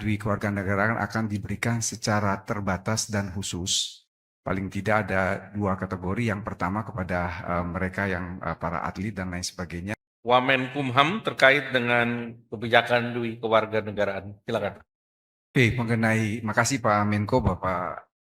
dui kewarganegaraan akan diberikan secara terbatas dan khusus. Paling tidak ada 2 kategori. Yang pertama kepada mereka yang para atlet dan lain sebagainya. Wamenkumham terkait dengan kebijakan dui kewarganegaraan. Silakan. Makasih Pak Menko, Bapak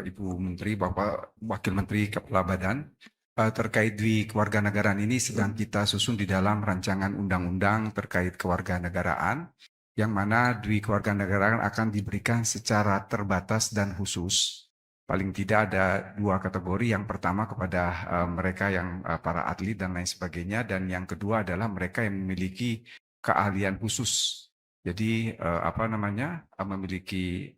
Ibu Menteri, Bapak Wakil Menteri Kepala Badan. Terkait dui kewarganegaraan ini sedang kita susun di dalam rancangan undang-undang terkait kewarganegaraan, yang mana dui kewarganegaraan akan diberikan secara terbatas dan khusus. Paling tidak ada 2 kategori. Yang pertama kepada mereka yang para atlet dan lain sebagainya, dan yang kedua adalah mereka yang memiliki keahlian khusus. Jadi memiliki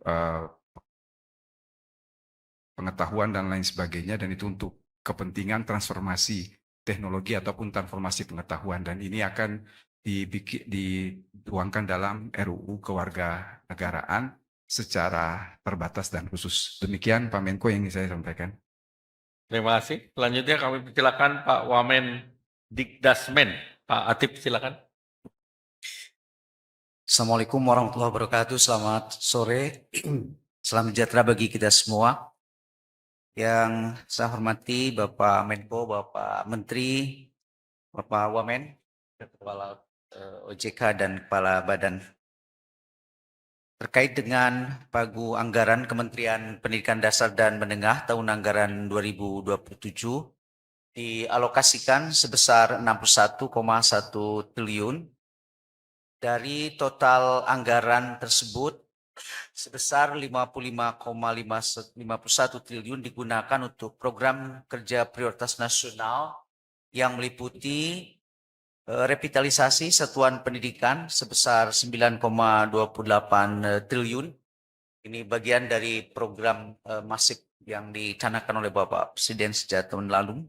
pengetahuan dan lain sebagainya, dan itu untuk kepentingan transformasi teknologi ataupun transformasi pengetahuan, dan ini akan dituangkan dalam RUU Kewarganegaraan secara terbatas dan khusus. Demikian Pak Menko yang ingin saya sampaikan. Terima kasih. Selanjutnya kami persilakan Pak Wamen Dikdasmen. Pak Atip, silakan. Assalamualaikum warahmatullahi wabarakatuh. Selamat sore. Salam sejahtera bagi kita semua. Yang saya hormati Bapak Menko, Bapak Menteri, Bapak Wamen, Kepala OJK dan Kepala Badan. Terkait dengan pagu anggaran Kementerian Pendidikan Dasar dan Menengah tahun anggaran 2027 dialokasikan sebesar 61,1 triliun. Dari total anggaran tersebut, sebesar 55,51 triliun digunakan untuk program kerja prioritas nasional yang meliputi revitalisasi satuan pendidikan sebesar 9,28 triliun. Ini bagian dari program masif yang dicanangkan oleh Bapak Presiden sejak tahun lalu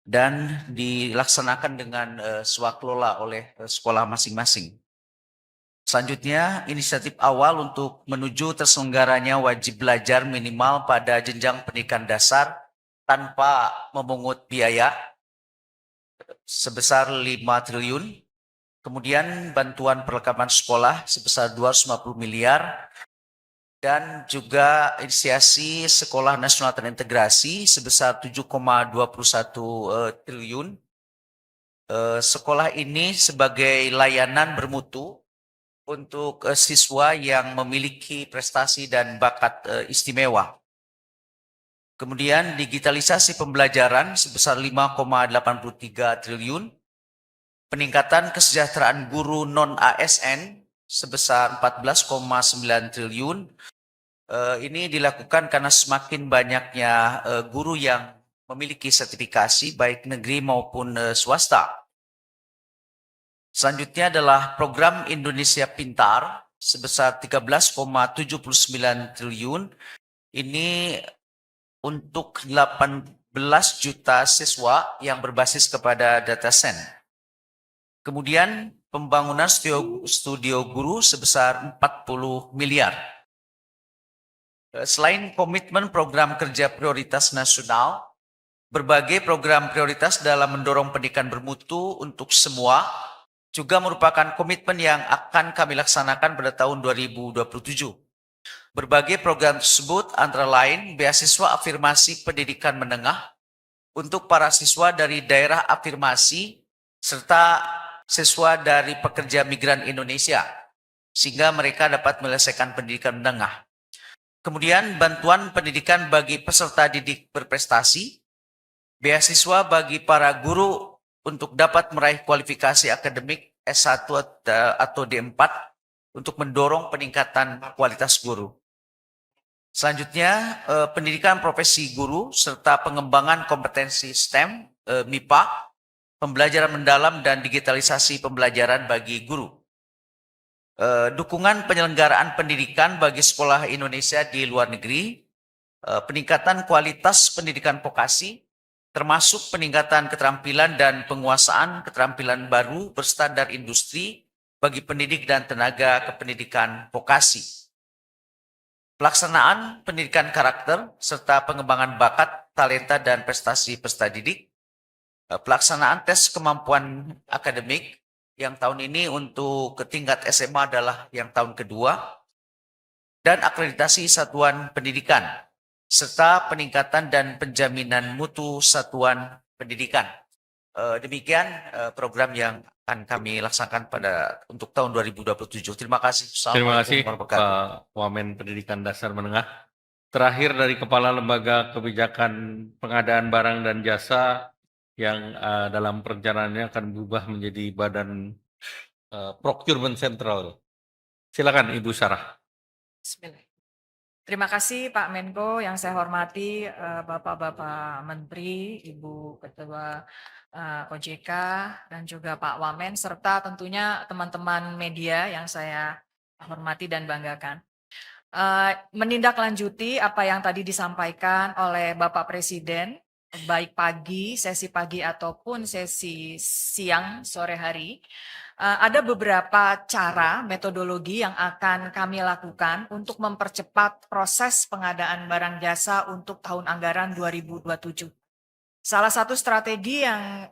dan dilaksanakan dengan swakelola oleh sekolah masing-masing. Selanjutnya, inisiatif awal untuk menuju terselenggaranya wajib belajar minimal pada jenjang pendidikan dasar tanpa memungut biaya sebesar 5 triliun. Kemudian bantuan perlengkapan sekolah sebesar 250 miliar. Dan juga inisiasi Sekolah Nasional Terintegrasi sebesar 7,21 triliun. Sekolah ini sebagai layanan bermutu untuk siswa yang memiliki prestasi dan bakat istimewa. Kemudian digitalisasi pembelajaran sebesar 5,83 triliun. Peningkatan kesejahteraan guru non-ASN sebesar 14,9 triliun. Ini dilakukan karena semakin banyaknya guru yang memiliki sertifikasi baik negeri maupun swasta. Selanjutnya adalah program Indonesia Pintar sebesar 13,79 triliun. Ini untuk 18 juta siswa yang berbasis kepada data science. Kemudian pembangunan studio guru sebesar 40 miliar. Selain komitmen program kerja prioritas nasional, berbagai program prioritas dalam mendorong pendidikan bermutu untuk semua juga merupakan komitmen yang akan kami laksanakan pada tahun 2027. Berbagai program tersebut antara lain beasiswa afirmasi pendidikan menengah untuk para siswa dari daerah afirmasi serta siswa dari pekerja migran Indonesia sehingga mereka dapat menyelesaikan pendidikan menengah. Kemudian bantuan pendidikan bagi peserta didik berprestasi, beasiswa bagi para guru untuk dapat meraih kualifikasi akademik S1 atau D4 untuk mendorong peningkatan kualitas guru. Selanjutnya, pendidikan profesi guru serta pengembangan kompetensi STEM, MIPA, pembelajaran mendalam dan digitalisasi pembelajaran bagi guru. Dukungan penyelenggaraan pendidikan bagi sekolah Indonesia di luar negeri, peningkatan kualitas pendidikan vokasi, termasuk peningkatan keterampilan dan penguasaan keterampilan baru berstandar industri bagi pendidik dan tenaga kependidikan vokasi. Pelaksanaan pendidikan karakter serta pengembangan bakat, talenta, dan prestasi peserta didik. Pelaksanaan tes kemampuan akademik yang tahun ini untuk ke tingkat SMA adalah yang tahun kedua, dan akreditasi satuan pendidikan, serta peningkatan dan penjaminan mutu satuan pendidikan. Demikian program yang akan kami laksanakan untuk tahun 2027. Terima kasih. Terima Assalamualaikum kasih warahmatullahi wabarakatuh. Pak Wamen Pendidikan Dasar Menengah. Terakhir dari Kepala Lembaga Kebijakan Pengadaan Barang dan Jasa yang dalam perencanaannya akan berubah menjadi Badan Procurement Central. Silakan Ibu Sarah. Bismillah. Terima kasih Pak Menko yang saya hormati, Bapak-Bapak Menteri, Ibu Ketua OJK, dan juga Pak Wamen, serta tentunya teman-teman media yang saya hormati dan banggakan. Menindaklanjuti apa yang tadi disampaikan oleh Bapak Presiden, baik sesi pagi ataupun sesi siang sore hari, ada beberapa cara metodologi yang akan kami lakukan untuk mempercepat proses pengadaan barang jasa untuk tahun anggaran 2027. Salah satu strategi yang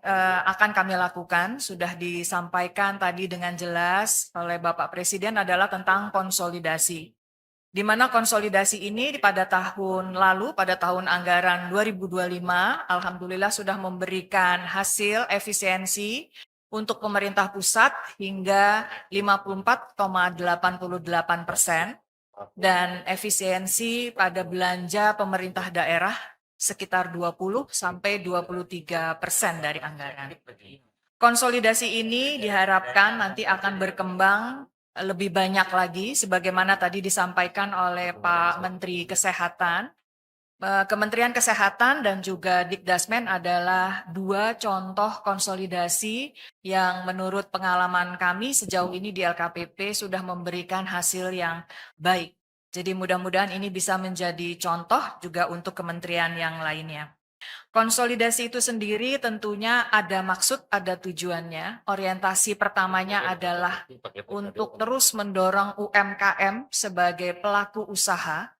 akan kami lakukan sudah disampaikan tadi dengan jelas oleh Bapak Presiden adalah tentang konsolidasi. Di mana konsolidasi ini pada tahun lalu, pada tahun anggaran 2025, alhamdulillah sudah memberikan hasil efisiensi untuk pemerintah pusat hingga 54,88% dan efisiensi pada belanja pemerintah daerah sekitar 20 sampai 23% dari anggaran. Konsolidasi ini diharapkan nanti akan berkembang lebih banyak lagi sebagaimana tadi disampaikan oleh Pak Menteri Kesehatan. Kementerian Kesehatan dan juga Dikdasmen adalah dua contoh konsolidasi yang menurut pengalaman kami sejauh ini di LKPP sudah memberikan hasil yang baik. Jadi mudah-mudahan ini bisa menjadi contoh juga untuk kementerian yang lainnya. Konsolidasi itu sendiri tentunya ada maksud, ada tujuannya. Orientasi pertamanya adalah untuk terus mendorong UMKM sebagai pelaku usaha,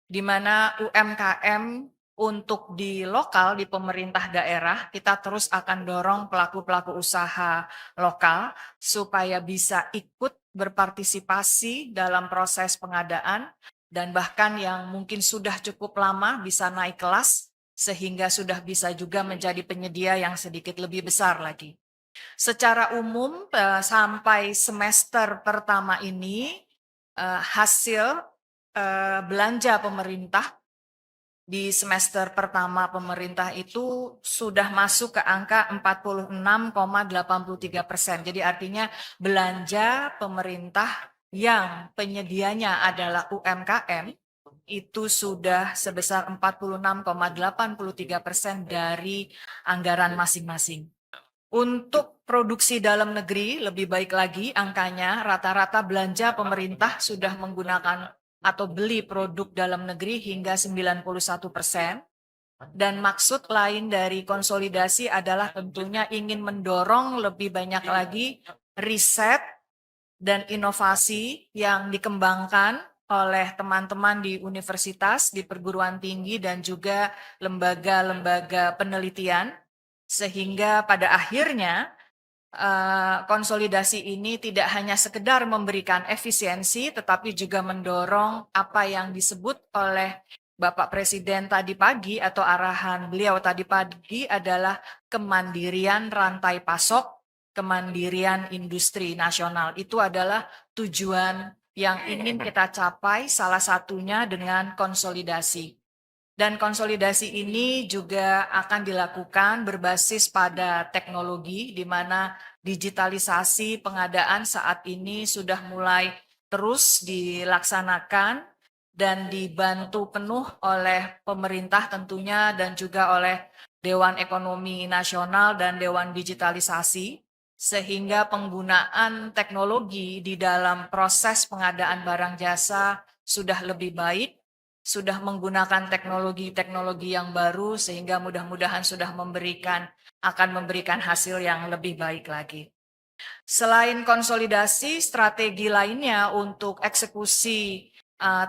di mana UMKM untuk di lokal, di pemerintah daerah, kita terus akan dorong pelaku-pelaku usaha lokal supaya bisa ikut berpartisipasi dalam proses pengadaan dan bahkan yang mungkin sudah cukup lama bisa naik kelas sehingga sudah bisa juga menjadi penyedia yang sedikit lebih besar lagi. Secara umum sampai semester pertama ini hasil belanja pemerintah di semester pertama pemerintah itu sudah masuk ke angka 46,83%. Jadi artinya belanja pemerintah yang penyedianya adalah UMKM itu sudah sebesar 46,83% dari anggaran masing-masing. Untuk produksi dalam negeri lebih baik lagi angkanya, rata-rata belanja pemerintah sudah menggunakan atau beli produk dalam negeri hingga 91%. Dan maksud lain dari konsolidasi adalah tentunya ingin mendorong lebih banyak lagi riset dan inovasi yang dikembangkan oleh teman-teman di universitas, di perguruan tinggi, dan juga lembaga-lembaga penelitian, sehingga pada akhirnya konsolidasi ini tidak hanya sekedar memberikan efisiensi, tetapi juga mendorong apa yang disebut oleh Bapak Presiden tadi pagi atau arahan beliau tadi pagi adalah kemandirian rantai pasok, kemandirian industri nasional. Itu adalah tujuan yang ingin kita capai, salah satunya dengan konsolidasi. Dan konsolidasi ini juga akan dilakukan berbasis pada teknologi, di mana digitalisasi pengadaan saat ini sudah mulai terus dilaksanakan dan dibantu penuh oleh pemerintah tentunya dan juga oleh Dewan Ekonomi Nasional dan Dewan Digitalisasi, sehingga penggunaan teknologi di dalam proses pengadaan barang jasa sudah lebih baik, sudah menggunakan teknologi-teknologi yang baru sehingga mudah-mudahan sudah akan memberikan hasil yang lebih baik lagi. Selain konsolidasi, strategi lainnya untuk eksekusi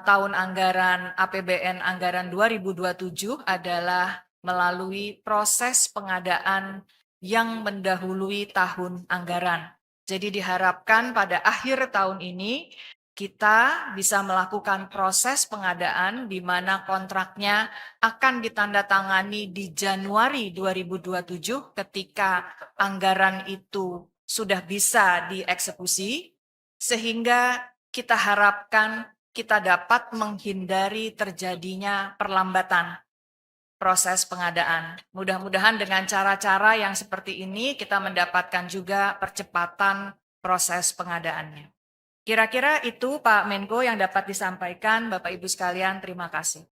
tahun anggaran APBN anggaran 2027 adalah melalui proses pengadaan yang mendahului tahun anggaran. Jadi diharapkan pada akhir tahun ini kita bisa melakukan proses pengadaan di mana kontraknya akan ditandatangani di Januari 2027 ketika anggaran itu sudah bisa dieksekusi, sehingga kita harapkan kita dapat menghindari terjadinya perlambatan proses pengadaan. Mudah-mudahan dengan cara-cara yang seperti ini kita mendapatkan juga percepatan proses pengadaannya. Kira-kira itu Pak Menko yang dapat disampaikan. Bapak Ibu sekalian, terima kasih.